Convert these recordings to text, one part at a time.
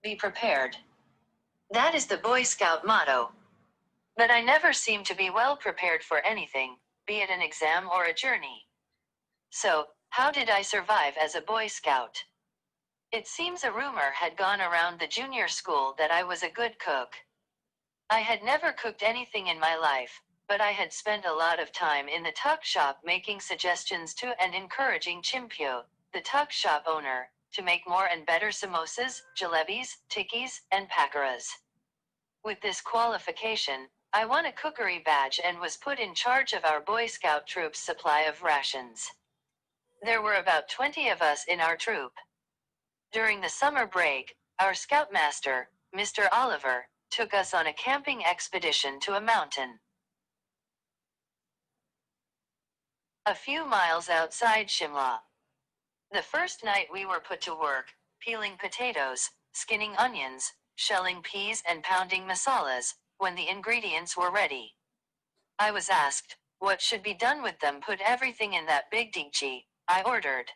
Be prepared. That is the Boy Scout motto. But I never seem to be well prepared for anything, be it an exam or a journey. So, how did I survive as a Boy Scout? It seems a rumor had gone around the junior school that I was a good cook. I had never cooked anything in my life, but I had spent a lot of time in the tuck shop making suggestions to and encouraging Chimpio, the tuck shop owner, to make more and better samosas, jalebis, tikkis, and pakoras. With this qualification, I won a cookery badge and was put in charge of our Boy Scout troop's supply of rations. There were about 20 of us in our troop. During the summer break, our scoutmaster, Mr. Oliver, took us on a camping expedition to a mountain a few miles outside Shimla. The first night we were put to work, peeling potatoes, skinning onions, shelling peas and pounding masalas, when the ingredients were ready. I was asked, what should be done with them? Put everything in that big deegchi, I ordered.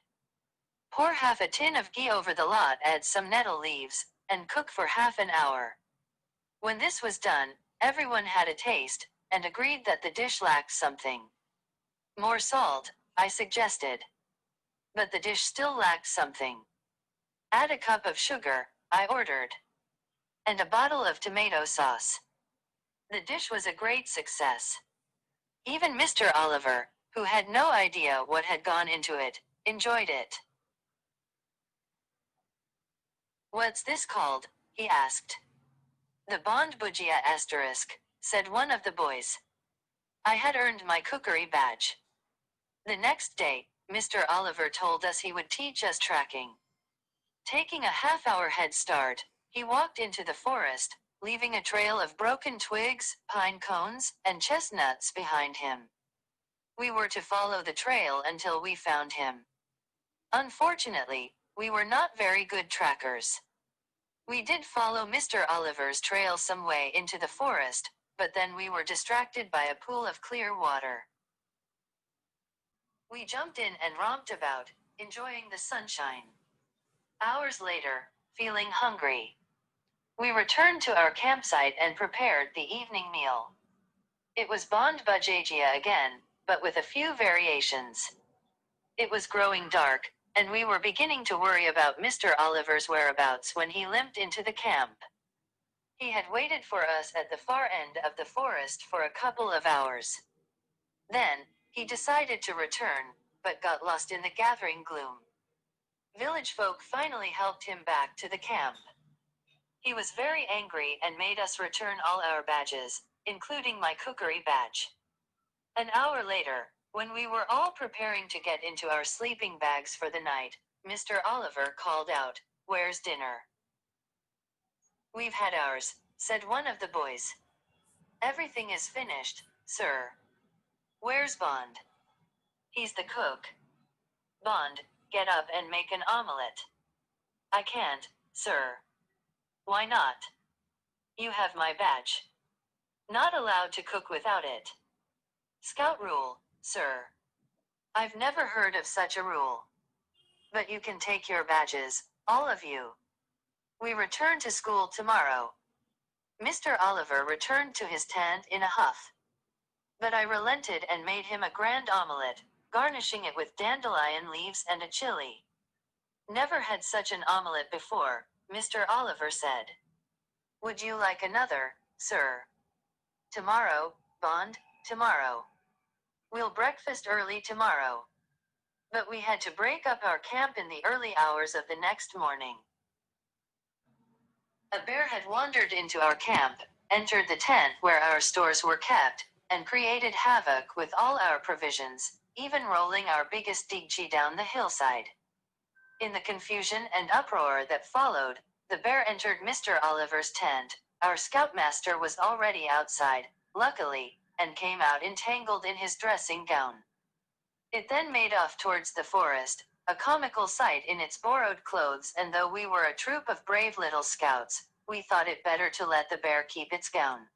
Pour half a tin of ghee over the lot, add some nettle leaves, and cook for half an hour. When this was done, everyone had a taste, and agreed that the dish lacked something. More salt, I suggested. But the dish still lacked something. Add a cup of sugar, I ordered. And a bottle of tomato sauce. The dish was a great success. Even Mr. Oliver, who had no idea what had gone into it, enjoyed it. What's this called? He asked. The Bond Bujia asterisk, said one of the boys. I had earned my cookery badge. The next day, Mr. Oliver told us he would teach us tracking. Taking a half-hour head start, he walked into the forest, leaving a trail of broken twigs, pine cones, and chestnuts behind him. We were to follow the trail until we found him. Unfortunately, we were not very good trackers. We did follow Mr. Oliver's trail some way into the forest, but then we were distracted by a pool of clear water. We jumped in and romped about, enjoying the sunshine. Hours later, feeling hungry, we returned to our campsite and prepared the evening meal. It was Bond Bujajia again, but with a few variations. It was growing dark, and we were beginning to worry about Mr. Oliver's whereabouts when he limped into the camp. He had waited for us at the far end of the forest for a couple of hours. Then, he decided to return, but got lost in the gathering gloom. Village folk finally helped him back to the camp. He was very angry and made us return all our badges, including my cookery badge. An hour later, when we were all preparing to get into our sleeping bags for the night, Mr. Oliver called out, "Where's dinner?" "We've had ours," said one of the boys. "Everything is finished, sir." "Where's Bond?" "He's the cook." "Bond, get up and make an omelette." "I can't, sir." "Why not?" "You have my badge." "Not allowed to cook without it." "Scout rule, sir." "I've never heard of such a rule." "But you can take your badges, all of you." "We return to school tomorrow." Mr. Oliver returned to his tent in a huff. But I relented and made him a grand omelette, garnishing it with dandelion leaves and a chili. "Never had such an omelette before," Mr. Oliver said. "Would you like another, sir?" "Tomorrow, Bond, tomorrow. We'll breakfast early tomorrow." But we had to break up our camp in the early hours of the next morning. A bear had wandered into our camp, entered the tent where our stores were kept, and created havoc with all our provisions, even rolling our biggest deegchi down the hillside. In the confusion and uproar that followed, the bear entered Mr. Oliver's tent. Our scoutmaster was already outside, luckily, and came out entangled in his dressing gown. It then made off towards the forest, a comical sight in its borrowed clothes, and though we were a troop of brave little scouts, we thought it better to let the bear keep its gown.